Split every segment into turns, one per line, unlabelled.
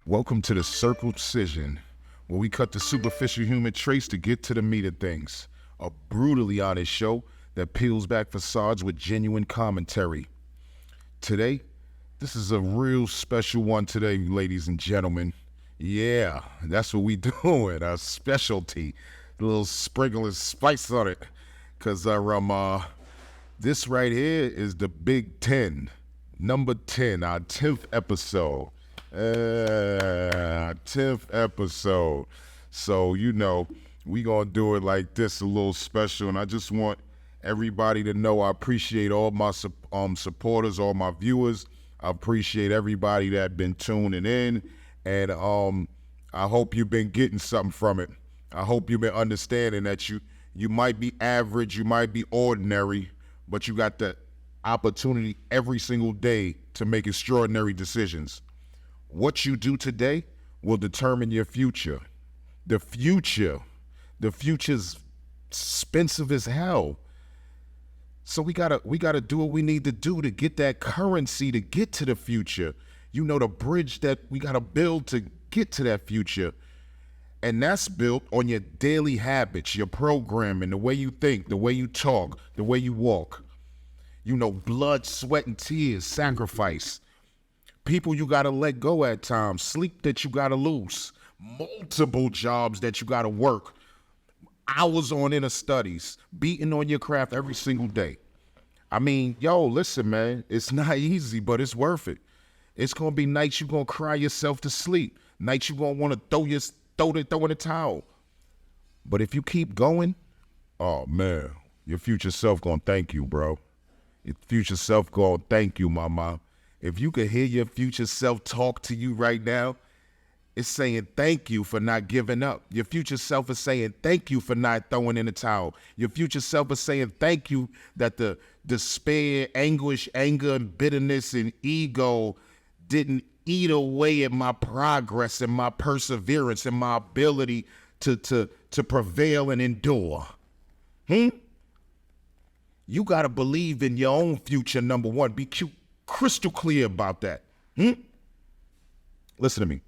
Welcome to the Circle Cision, where we cut the superficial human traits to get to the meat of things. A brutally honest show that peels back facades with genuine commentary. Today, this is a real special one today, ladies and gentlemen. Yeah, that's what we doing, our specialty. A little sprinkle of spice on it. Cause this right here is the Big 10, number 10, our 10th episode. 10th episode. So, you know, we gonna do it like this, a little special. And I just want everybody to know I appreciate all my supporters, all my viewers. I appreciate everybody that been tuning in. And I hope you've been getting something from it. I hope you've been understanding that you might be average, you might be ordinary, but you got the opportunity every single day to make extraordinary decisions. What you do today will determine your future. The future's expensive as hell. So we gotta do what we need to do to get that currency to get to the future. You know, the bridge that we gotta build to get to that future. And that's built on your daily habits, your programming, the way you think, the way you talk, the way you walk. You know, blood, sweat, and tears, sacrifice. People you gotta let go at times, sleep that you gotta lose, multiple jobs that you gotta work, hours on inner studies, beating on your craft every single day. I mean, yo, listen, man, it's not easy, but it's worth it. It's gonna be nights you gonna cry yourself to sleep, nights you gonna wanna throw in the towel. But if you keep going, oh man, your future self gonna thank you, bro. Your future self gonna thank you, mama. If you could hear your future self talk to you right now, it's saying thank you for not giving up. Your future self is saying thank you for not throwing in the towel. Your future self is saying thank you that the despair, anguish, anger, and bitterness and ego didn't eat away at my progress and my perseverance and my ability to prevail and endure. You got to believe in your own future, number one. Be crystal clear about that. Listen to me.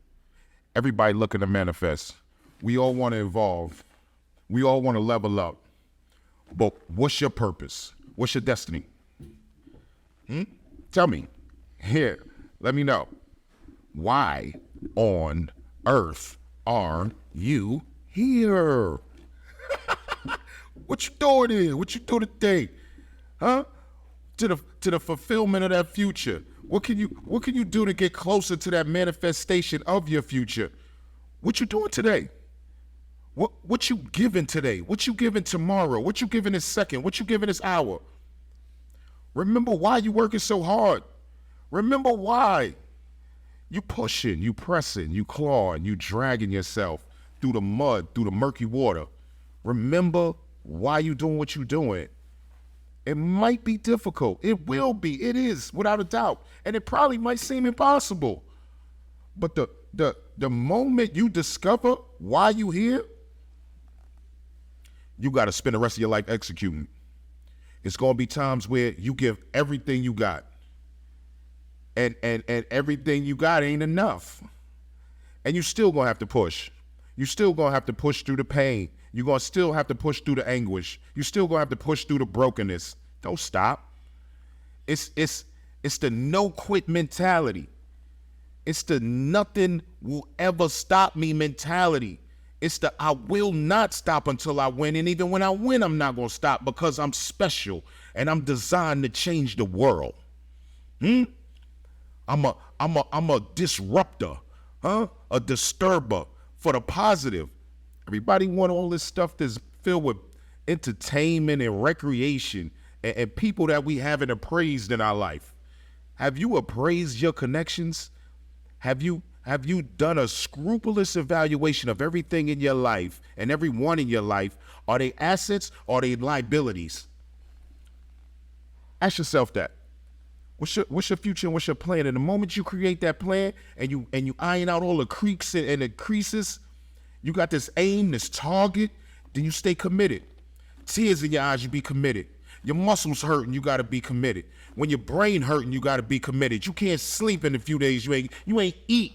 Everybody looking to manifest. We all want to evolve. We all want to level up. But what's your purpose? What's your destiny? Tell me. Here, let me know. Why on earth are you here? What you doing here? What you doing today? Huh? To the fulfillment of that future. What can you do to get closer to that manifestation of your future? What you doing today? What you giving today? What you giving tomorrow? What you giving this second? What you giving this hour? Remember why you working so hard. Remember why. You pushing, you pressing, you clawing, you dragging yourself through the mud, through the murky water. Remember why you doing what you doing. It might be difficult. It will be. It is, without a doubt. And it probably might seem impossible. But the moment you discover why you here, you got to spend the rest of your life executing. It's going to be times where you give everything you got. And everything you got ain't enough. And you still going to have to push. You still going to have to push through the pain. You're going to still have to push through the anguish. You're still going to have to push through the brokenness. Don't stop. It's the no quit mentality. It's the nothing will ever stop me mentality. It's the I will not stop until I win. And even when I win, I'm not going to stop because I'm special and I'm designed to change the world. I'm a disruptor, a disturber for the positive. Everybody want all this stuff that's filled with entertainment and recreation and people that we haven't appraised in our life. Have you appraised your connections? Have you done a scrupulous evaluation of everything in your life and everyone in your life? Are they assets or are they liabilities? Ask yourself that. What's your future and what's your plan? And the moment you create that plan and you iron out all the creaks and the creases, you got this aim, this target, then you stay committed. Tears in your eyes, you be committed. Your muscles hurting, you gotta be committed. When your brain hurting, you gotta be committed. You can't sleep in a few days, you ain't eat.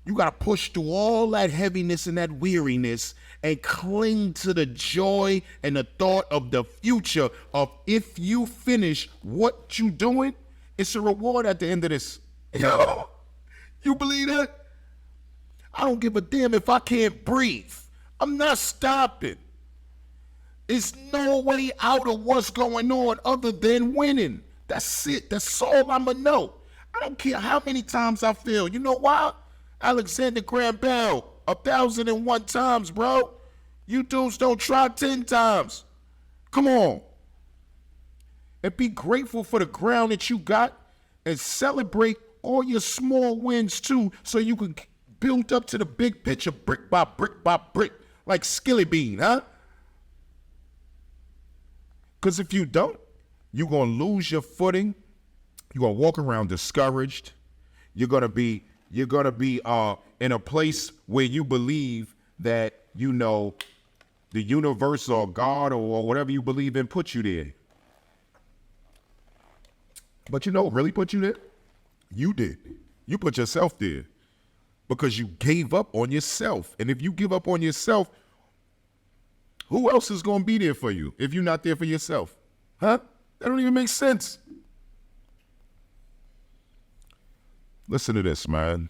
You gotta push through all that heaviness and that weariness and cling to the joy and the thought of the future of if you finish what you doing, it's a reward at the end of this. Yo, you believe that? I don't give a damn if I can't breathe. I'm not stopping. There's no way out of what's going on other than winning. That's it. That's all I'ma know. I don't care how many times I fail. You know why? Alexander Graham Bell, 1,001 times, bro. You dudes don't try 10 times. Come on. And be grateful for the ground that you got and celebrate all your small wins too so you can build up to the big picture brick by brick by brick like Skilly Bean, huh? Because if you don't, you're going to lose your footing. You're going to walk around discouraged. You're going to be in a place where you believe that, you know, the universe or God or whatever you believe in put you there. But you know what really put you there? You did. You put yourself there because you gave up on yourself. And if you give up on yourself, who else is going to be there for you if you're not there for yourself? Huh? That don't even make sense. Listen to this, man.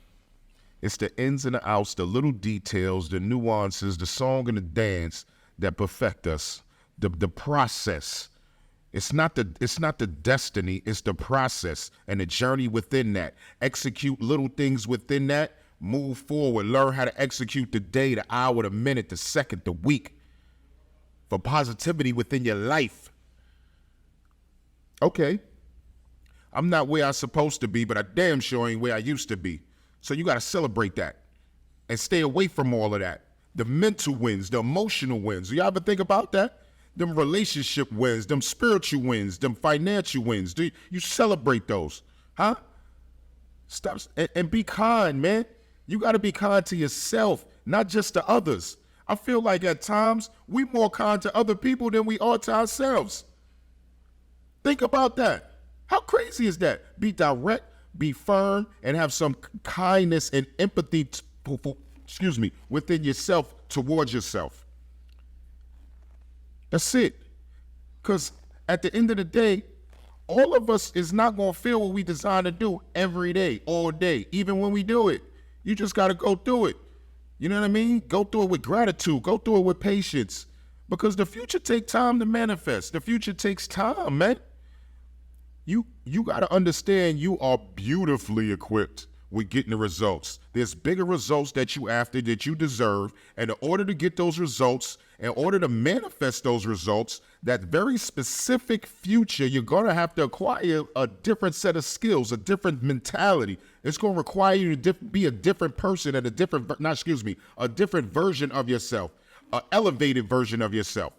It's the ins and the outs, the little details, the nuances, the song and the dance that perfect us. The process. It's not the destiny, it's the process and the journey within that. Execute little things within that. Move forward. Learn how to execute the day, the hour, the minute, the second, the week. For positivity within your life. Okay. I'm not where I'm supposed to be, but I damn sure ain't where I used to be. So you got to celebrate that and stay away from all of that. The mental wins, the emotional wins. You ever think about that? Them relationship wins, them spiritual wins, them financial wins. Do you celebrate those? Huh? Stop and be kind, man. You got to be kind to yourself, not just to others. I feel like at times we more kind to other people than we are to ourselves. Think about that. How crazy is that? Be direct, be firm, and have some kindness and empathy, within yourself, towards yourself. That's it. Because at the end of the day, all of us is not going to feel what we designed to do every day, all day, even when we do it. You just got to go through it. You know what I mean? Go through it with gratitude. Go through it with patience. Because the future takes time to manifest. The future takes time, man. You got to understand you are beautifully equipped with getting the results. There's bigger results that you deserve. And in order to get those results, in order to manifest those results, that very specific future, you're going to have to acquire a different set of skills, a different mentality. It's going to require you to be a different person and a different version of yourself, an elevated version of yourself.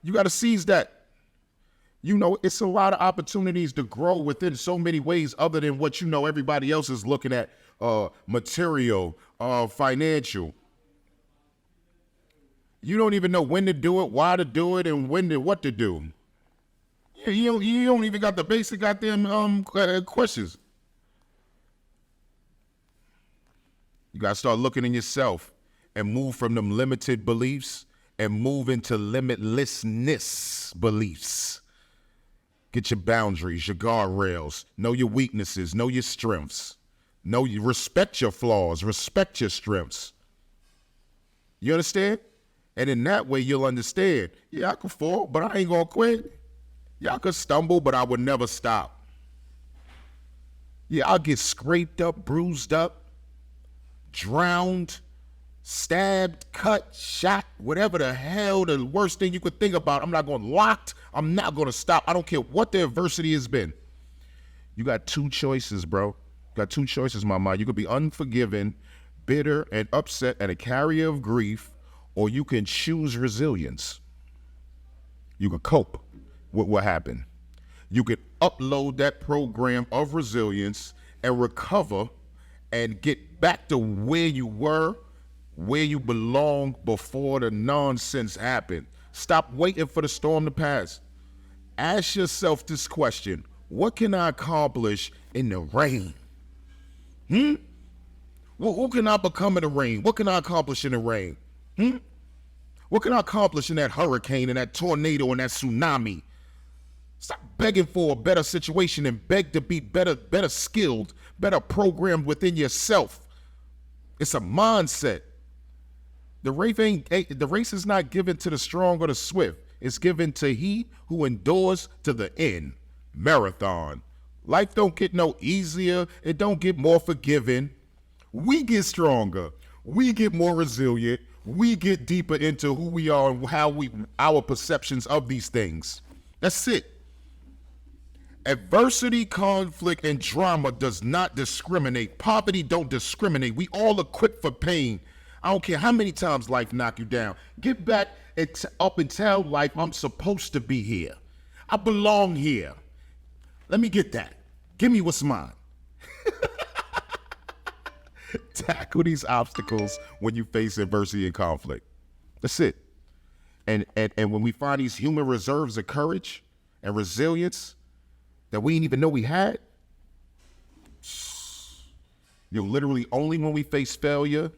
You got to seize that. You know, it's a lot of opportunities to grow within so many ways other than what, you know, everybody else is looking at, material, financial. You don't even know when to do it, why to do it, and what to do. You don't even got the basic goddamn questions. You got to start looking in yourself and move from them limited beliefs and move into limitlessness beliefs. Get your boundaries, your guardrails, know your weaknesses, know your strengths. Respect your flaws, respect your strengths. You understand? And in that way, you'll understand, yeah, I could fall, but I ain't gonna quit. Yeah, I could stumble, but I would never stop. Yeah, I'll get scraped up, bruised up, drowned, stabbed, cut, shot, whatever the hell the worst thing you could think about. I'm not going locked. I'm not going to stop. I don't care what the adversity has been. You got two choices, bro. You got two choices, my mind. You could be unforgiving, bitter, and upset, and a carrier of grief, or you can choose resilience. You can cope with what happened. You can upload that program of resilience and recover and get back to where you were where you belong before the nonsense happened. Stop waiting for the storm to pass. Ask yourself this question: what can I accomplish in the rain? Who can I become in the rain? What can I accomplish in the rain? What can I accomplish in that hurricane and that tornado and that tsunami? Stop begging for a better situation and beg to be better skilled, better programmed within yourself. It's a mindset. The race is not given to the strong or the swift. It's given to he who endures to the end. Marathon. Life don't get no easier. It don't get more forgiving. We get stronger. We get more resilient. We get deeper into who we are and our perceptions of these things. That's it. Adversity, conflict, and drama does not discriminate. Poverty don't discriminate. We all equipped for pain. I don't care how many times life knock you down. Get back up and tell life, I'm supposed to be here. I belong here. Let me get that. Give me what's mine. Tackle these obstacles when you face adversity and conflict. That's it. And when we find these human reserves of courage and resilience that we didn't even know we had, literally only when we face failure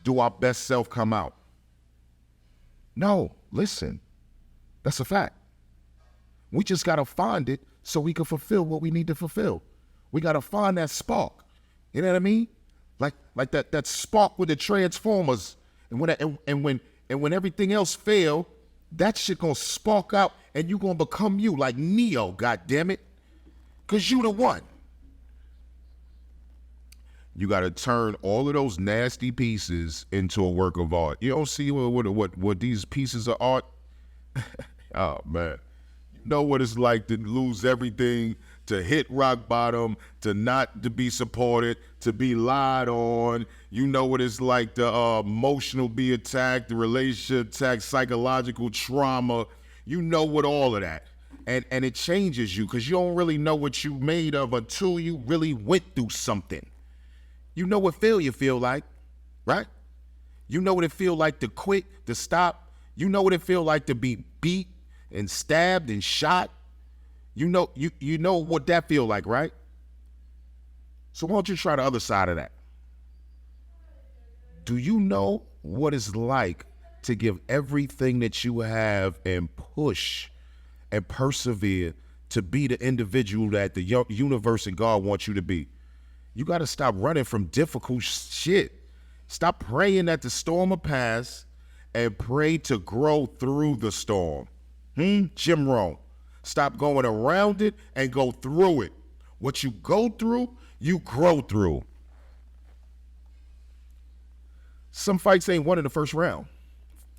do our best self come out. No, listen, that's a fact. We just got to find it so we can fulfill what we need to fulfill. We got to find that spark. You know what I mean? Like that spark with the Transformers. And when everything else fail, that shit gonna spark out and you gonna become you, like Neo, goddammit. Cause you the one. You gotta turn all of those nasty pieces into a work of art. You don't see what these pieces of art? Oh man. You know what it's like to lose everything, to hit rock bottom, to not to be supported, to be lied on. You know what it's like to emotional be attacked, the relationship attack, psychological trauma. You know what all of that. And it changes you because you don't really know what you made of until you really went through something. You know what failure feel like, right? You know what it feel like to quit, to stop. You know what it feel like to be beat and stabbed and shot. You know what that feel like, right? So why don't you try the other side of that? Do you know what it's like to give everything that you have and push and persevere to be the individual that the universe and God wants you to be? You got to stop running from difficult shit. Stop praying that the storm will pass and pray to grow through the storm. Jim Rohn. Stop going around it and go through it. What you go through, you grow through. Some fights ain't won in the first round.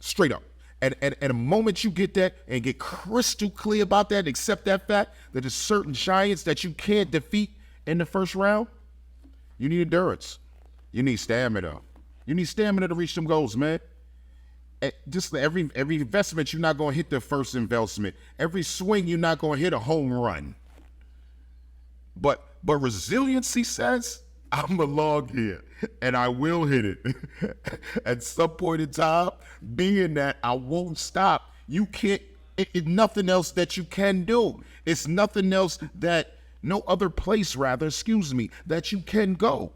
Straight up. And the moment you get that and get crystal clear about that, accept that fact that there's certain giants that you can't defeat in the first round, you need endurance. You need stamina. You need stamina to reach them goals, man. Just every investment, you're not going to hit the first investment. Every swing, you're not going to hit a home run. But resiliency says, I'm a log here, and I will hit it. At some point in time, being that I won't stop, you can't, it's nothing else that you can do. It's nothing else that, no other place rather, that you can go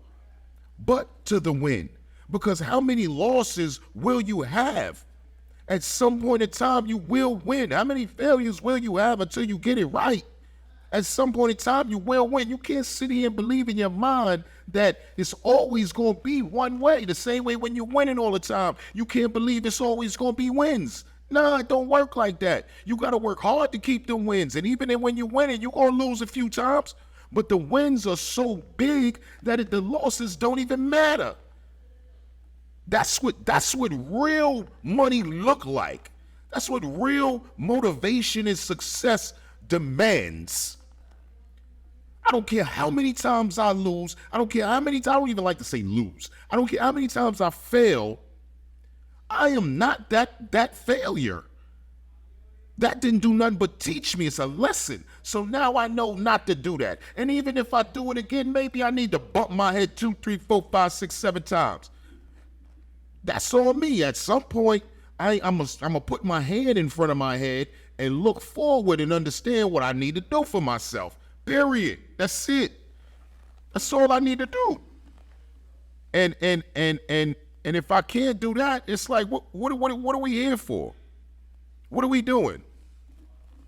but to the win. Because how many losses will you have? At some point in time, you will win. How many failures will you have until you get it right? At some point in time, you will win. You can't sit here and believe in your mind that it's always going to be one way. The same way when you're winning all the time. You can't believe it's always going to be wins. Nah, it don't work like that. You got to work hard to keep them wins. And even when you're winning, you're going to lose a few times. But the wins are so big that the losses don't even matter. That's what real money look like. That's what real motivation and success demands. I don't care how many times I lose. I don't care how many times, I don't even like to say lose. I don't care how many times I fail. I am not that failure. That didn't do nothing but teach me. It's a lesson. So now I know not to do that. And even if I do it again, maybe I need to bump my head 2, 3, 4, 5, 6, 7 times. That's on me. At some point, I'm gonna put my hand in front of my head and look forward and understand what I need to do for myself. Period. That's it. That's all I need to do. And if I can't do that, it's like, what are we here for? What are we doing?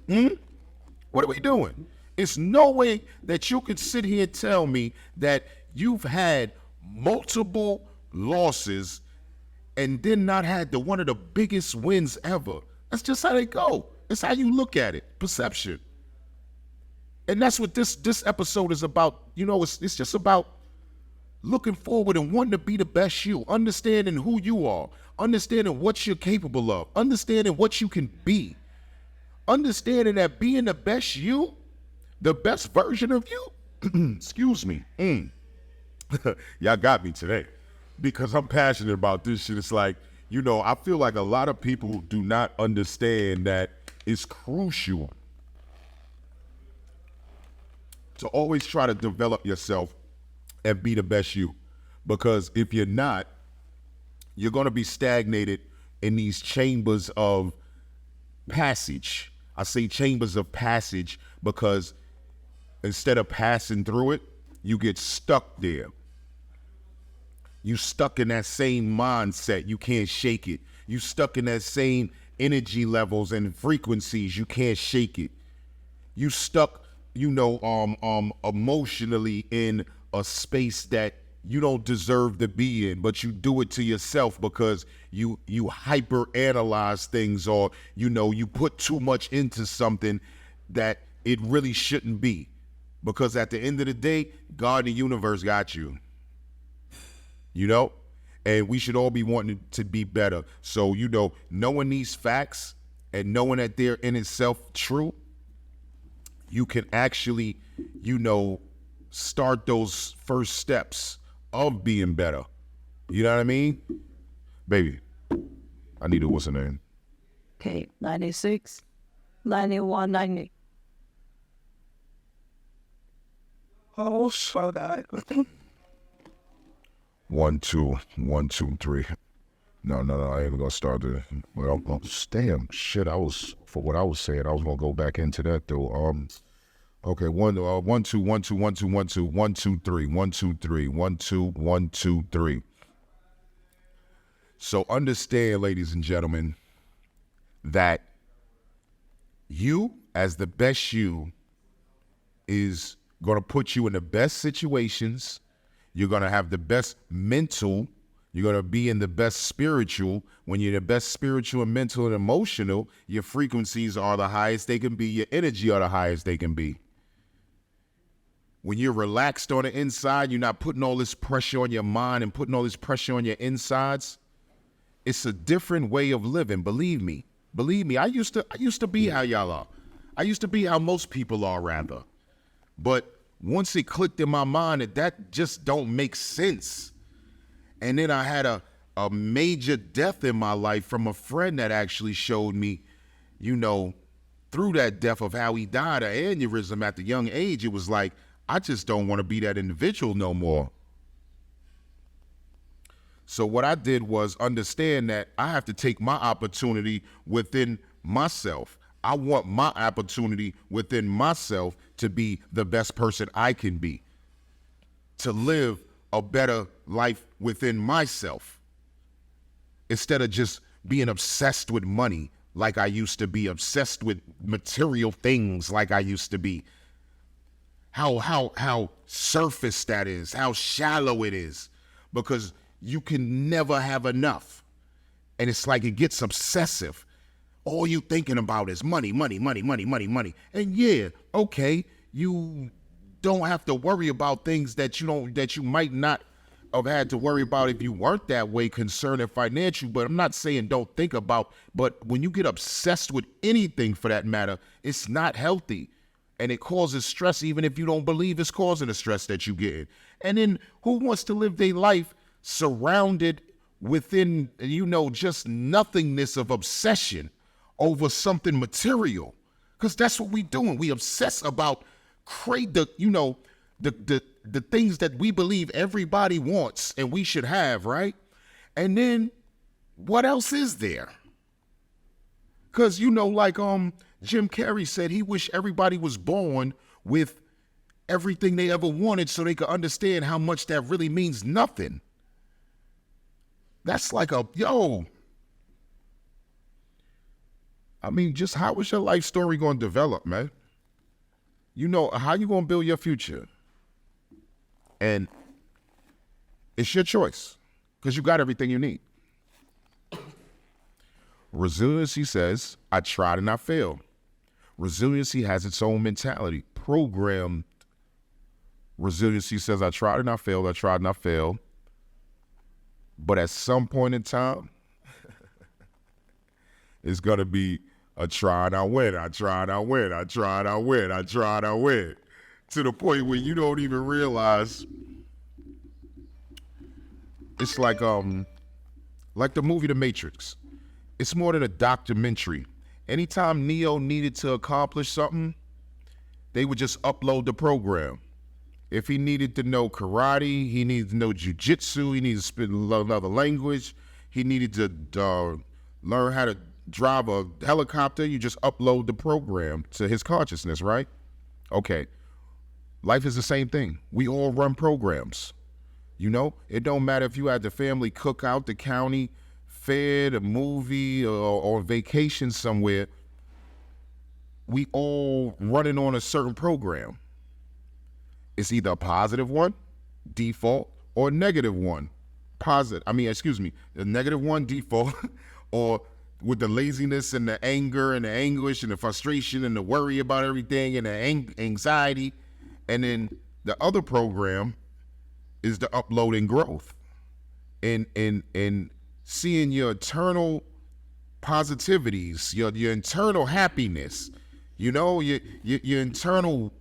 What are we doing? It's no way that you could sit here and tell me that you've had multiple losses and then not had one of the biggest wins ever. That's just how they go. It's how you look at it, perception. And that's what this episode is about. You know, it's just about looking forward and wanting to be the best you, understanding who you are, understanding what you're capable of, understanding what you can be, understanding that being the best you, the best version of you, excuse me, y'all got me today because I'm passionate about this shit. It's like, you know, I feel like a lot of people do not understand that it's crucial to always try to develop yourself and be the best you. Because if you're not, you're going to be stagnated in these chambers of passage. I say chambers of passage because instead of passing through it, you get stuck there. You stuck in that same mindset. You can't shake it. You stuck in that same energy levels and frequencies. You can't shake it. You stuck, you know, emotionally in a space that you don't deserve to be in, but you do it to yourself because you hyper analyze things, or, you know, you put too much into something that it really shouldn't be. Because at the end of the day, God and the universe got you. You know? And we should all be wanting to be better. So, you know, knowing these facts and knowing that they're in itself true, you can actually, you know, start those first steps of being better. You know what I mean? Baby, I need a, what's her name?
Okay, 96, 91, 90. Oh, so that.
1, 2, 1, 2, 3. No, I ain't even gonna start there. Well, damn, shit, for what I was saying, I was gonna go back into that though. Okay, 1, 2, 1, 2, 1, 2, 1, 2, 1, 2, 1, 2, 3, 1, 2, 3, 1, 2, 1, 2, 3. So understand, ladies and gentlemen, that you, as the best you, is gonna put you in the best situations. You're gonna have the best mental. You're gonna be in the best spiritual. When you're the best spiritual and mental and emotional, your frequencies are the highest they can be. Your energy are the highest they can be. When you're relaxed on the inside, you're not putting all this pressure on your mind and putting all this pressure on your insides. It's a different way of living. Believe me. I used to be how y'all are. I used to be how most people are, rather. But once it clicked in my mind that just don't make sense. And then I had a major death in my life from a friend that actually showed me, you know, through that death of how he died of aneurysm at the young age. It was like, I just don't want to be that individual no more. So what I did was understand that I have to take my opportunity within myself. I want my opportunity within myself to be the best person I can be, to live a better life within myself, instead of just being obsessed with money like I used to be, obsessed with material things like I used to be. How surface that is, how shallow it is, because you can never have enough. And it's like it gets obsessive. All you thinking about is money. And yeah, okay, you don't have to worry about things that you might not have had to worry about if you weren't that way concerned in financial. But I'm not saying don't think about, but when you get obsessed with anything for that matter, it's not healthy. And it causes stress, even if you don't believe it's causing the stress that you get. And then who wants to live their life surrounded within, you know, just nothingness of obsession over something material? Because that's what we doing. We obsess about the things that we believe everybody wants and we should have, right? And then What else is there? Because, you know, like Jim Carrey said, he wished everybody was born with everything they ever wanted so they could understand how much that really means nothing. That's like I mean, just how is your life story going to develop, man? You know, how you going to build your future? And it's your choice because you got everything you need. Resiliency says, I tried and I failed. Resiliency has its own mentality. Programmed resiliency says, I tried and I failed, I tried and I failed. But at some point in time, it's going to be a try and I win, I try and I win, I try and I win, I try and I win. To the point where you don't even realize it's like the movie The Matrix. It's more than a documentary. Anytime Neo needed to accomplish something, they would just upload the program. If he needed to know karate, he needed to know jujitsu, he needed to speak another language, he needed to learn how to drive a helicopter, you just upload the program to his consciousness, right? Okay. Life is the same thing. We all run programs. You know, it don't matter if you had the family cookout, the county fair, the movie, or vacation somewhere. We all running on a certain program. It's either a positive one, default, or a negative one. The negative one, default, or with the laziness and the anger and the anguish and the frustration and the worry about everything and the anxiety. And then the other program is the uploading growth and seeing your eternal positivities, your internal happiness, you know, your internal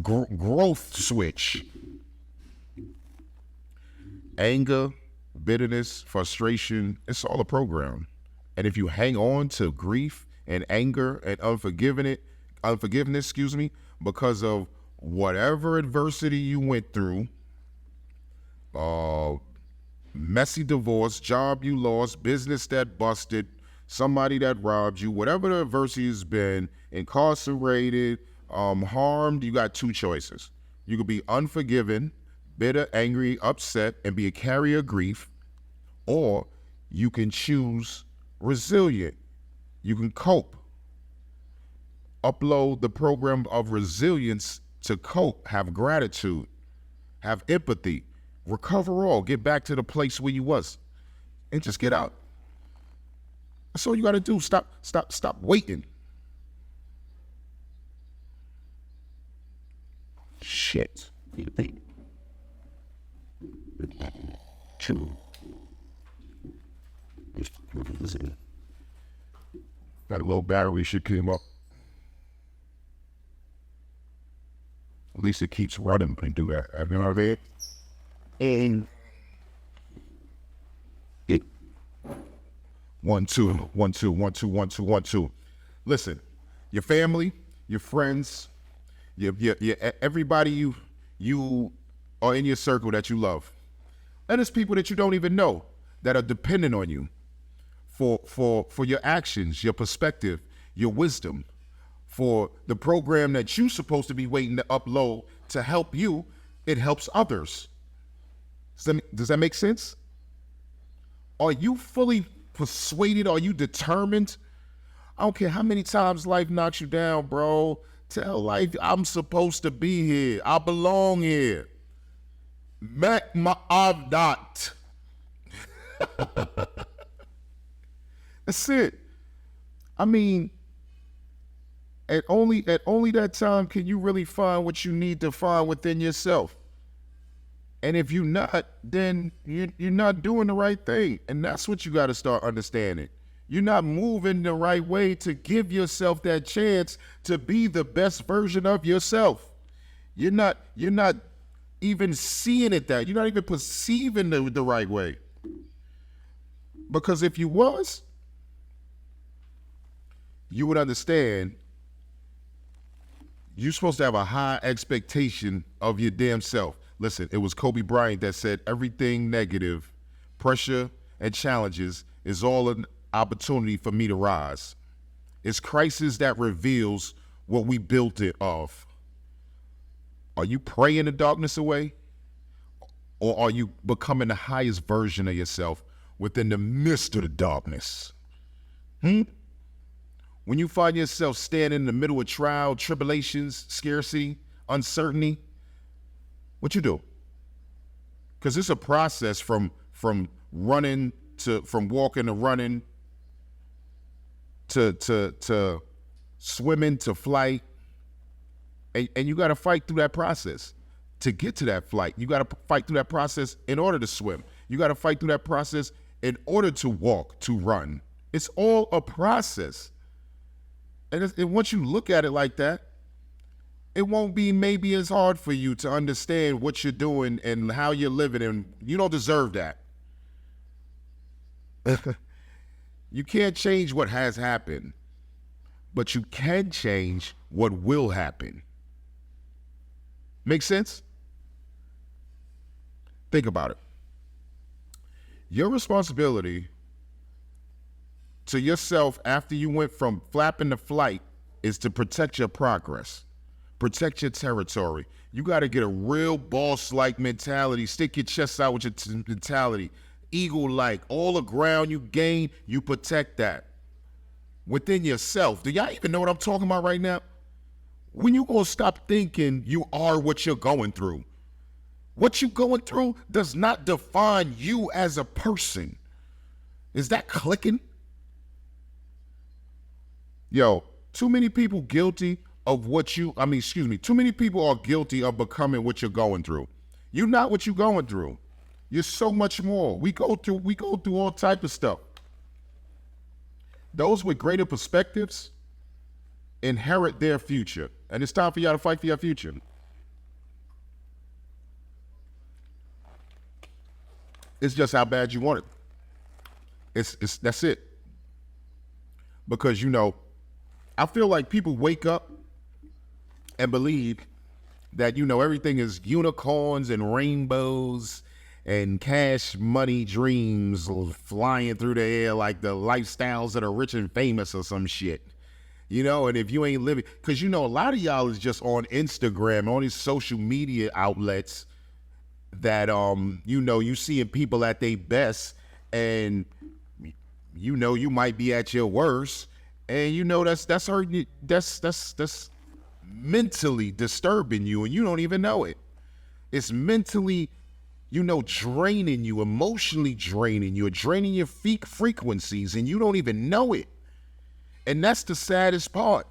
growth switch. Anger, bitterness, frustration, it's all a program. And if you hang on to grief and anger and unforgiveness, because of whatever adversity you went through, messy divorce, job you lost, business that busted, somebody that robbed you, whatever the adversity has been, incarcerated, harmed, you got two choices. You could be unforgiven, bitter, angry, upset, and be a carrier of grief, or you can choose resilient. You can cope. Upload the program of resilience to cope, have gratitude, have empathy, recover all, get back to the place where you was, and just get out. That's all you gotta do. Stop waiting. Shit. Got a low battery, shit came up. At least it keeps running and do that. You know what I mean? And 1 2 1 2 1 2 1 2 1 2. Listen, your family, your friends, your everybody you are in your circle that you love, and it's people that you don't even know that are dependent on you for your actions, your perspective, your wisdom, for the program that you're supposed to be waiting to upload to help you. It helps others. Does that make sense? Are you fully persuaded? Are you determined? I don't care how many times life knocks you down, bro. Tell life, I'm supposed to be here. I belong here. Mac my not. That's it. I mean, at only that time can you really find what you need to find within yourself. And if you're not, then you're not doing the right thing. And that's what you got to start understanding. You're not moving the right way to give yourself that chance to be the best version of yourself. You're not even seeing it that. You're not even perceiving the right way. Because if you was, you would understand you're supposed to have a high expectation of your damn self. Listen, it was Kobe Bryant that said everything negative, pressure, and challenges is all an opportunity for me to rise. It's crisis that reveals what we built it of. Are you praying the darkness away? Or are you becoming the highest version of yourself within the midst of the darkness? When you find yourself standing in the middle of trial, tribulations, scarcity, uncertainty, what you do? Because it's a process from walking to running to swimming to flight. And you got to fight through that process to get to that flight. You got to fight through that process in order to swim. You got to fight through that process in order to walk, to run. It's all a process. And once you look at it like that, it won't be maybe as hard for you to understand what you're doing and how you're living, and you don't deserve that. You can't change what has happened, but you can change what will happen. Make sense? Think about it. Your responsibility to yourself after you went from flapping to flight is to protect your progress, protect your territory. You got to get a real boss-like mentality. Stick your chest out with your mentality. Eagle-like. All the ground you gain, you protect that within yourself. Do y'all even know what I'm talking about right now? When you gonna stop thinking you are what you're going through? What you're going through does not define you as a person. Is that clicking? Yo, too many people guilty of too many people are guilty of becoming what you're going through. You're not what you're going through. You're so much more. We go through all type of stuff. Those with greater perspectives inherit their future. And it's time for y'all to fight for your future. It's just how bad you want it. That's it. Because, I feel like people wake up and believe that, everything is unicorns and rainbows and cash money dreams flying through the air like the lifestyles that are rich and famous or some shit. And if you ain't living, because a lot of y'all is just on Instagram, on these social media outlets that you seeing people at their best, and you might be at your worst, and that's hurting you, that's mentally disturbing you, and you don't even know it. It's mentally draining you, emotionally draining you, draining your frequencies, and you don't even know it. And that's the saddest part.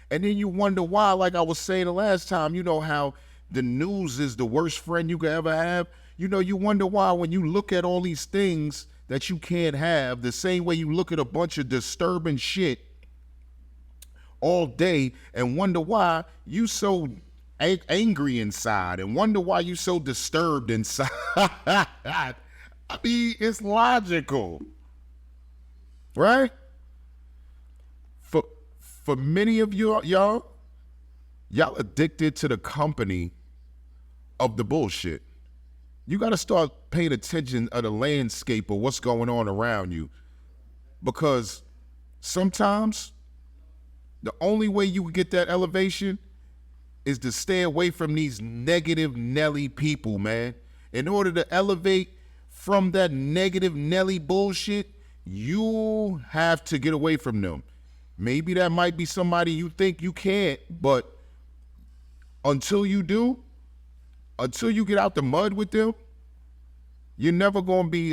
And then you wonder why, like I was saying the last time, how the news is the worst friend you could ever have. You wonder why when you look at all these things that you can't have, the same way you look at a bunch of disturbing shit all day and wonder why you so angry inside and wonder why you so disturbed inside. I mean, it's logical, right? For many of y'all addicted to the company of the bullshit. You got to start paying attention of the landscape of what's going on around you, because sometimes the only way you can get that elevation is to stay away from these negative Nelly people, man. In order to elevate from that negative Nelly bullshit, you have to get away from them. Maybe that might be somebody you think you can't, but until you do, until you get out the mud with them, you're never going to be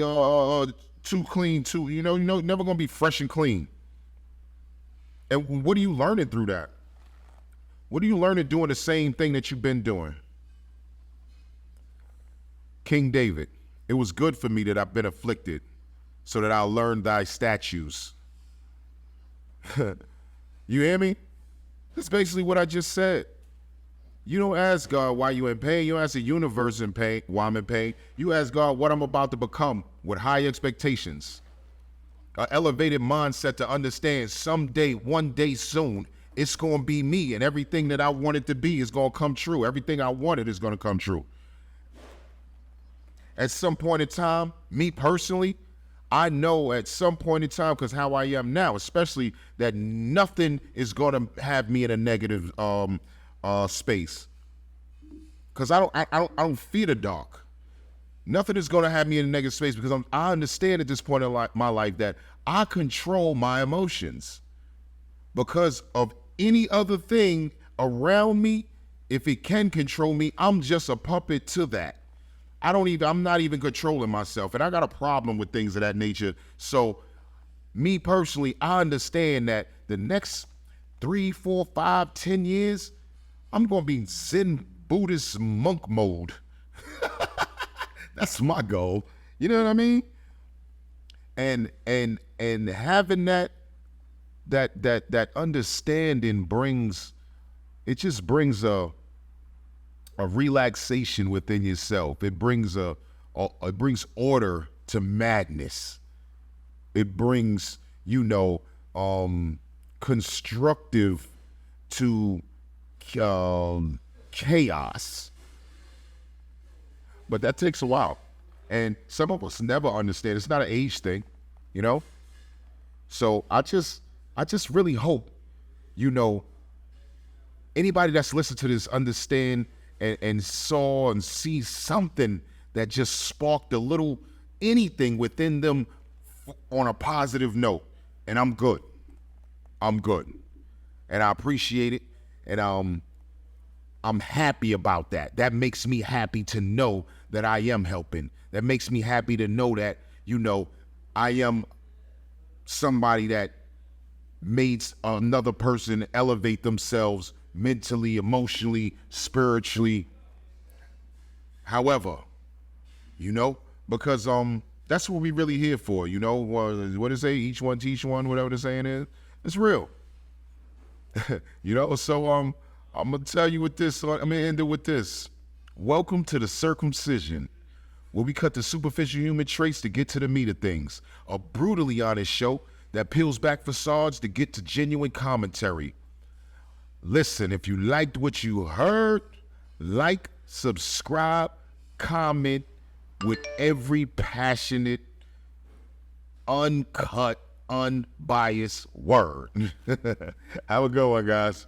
too clean, you're never going to be fresh and clean. And what are you learning through that? What are you learning doing the same thing that you've been doing? King David, it was good for me that I've been afflicted, so that I'll learn thy statutes. You hear me? That's basically what I just said. You don't ask God why you in pain. You don't ask the universe in pain, why I'm in pain. You ask God what I'm about to become with high expectations. An elevated mindset to understand someday, one day soon, it's going to be me, and everything that I want it to be is going to come true. Everything I wanted is going to come true. At some point in time, me personally, I know at some point in time, because how I am now, especially, that nothing is going to have me in a negative space. Because I don't fear the dark. Nothing is going to have me in a negative space because I understand at this point in my life that I control my emotions. Because of any other thing around me, if it can control me, I'm just a puppet to that. I'm not even controlling myself. And I got a problem with things of that nature. So me personally, I understand that the next 3, 4, 5, 10 years, I'm going to be in Zen Buddhist monk mode. That's my goal. You know what I mean? And having that understanding brings a relaxation within yourself. It brings order to madness. It brings, constructive to chaos. But that takes a while. And some of us never understand. It's not an age thing, So I just really hope, anybody that's listened to this understand and saw and see something that just sparked a little anything within them on a positive note. And I'm good. And I appreciate it. And I'm happy about that. That makes me happy to know that I am helping. That makes me happy to know that, I am somebody that made another person elevate themselves mentally, emotionally, spiritually. However, because that's what we really here for, what they say, each one teach one, whatever the saying is. It's real. So I'm gonna tell you with this, I'm gonna end it with this. Welcome to the circumcision, where we cut the superficial human traits to get to the meat of things. A brutally honest show that peels back facades to get to genuine commentary. Listen, if you liked what you heard, like, subscribe, comment with every passionate, uncut, unbiased word. Have a good one, guys.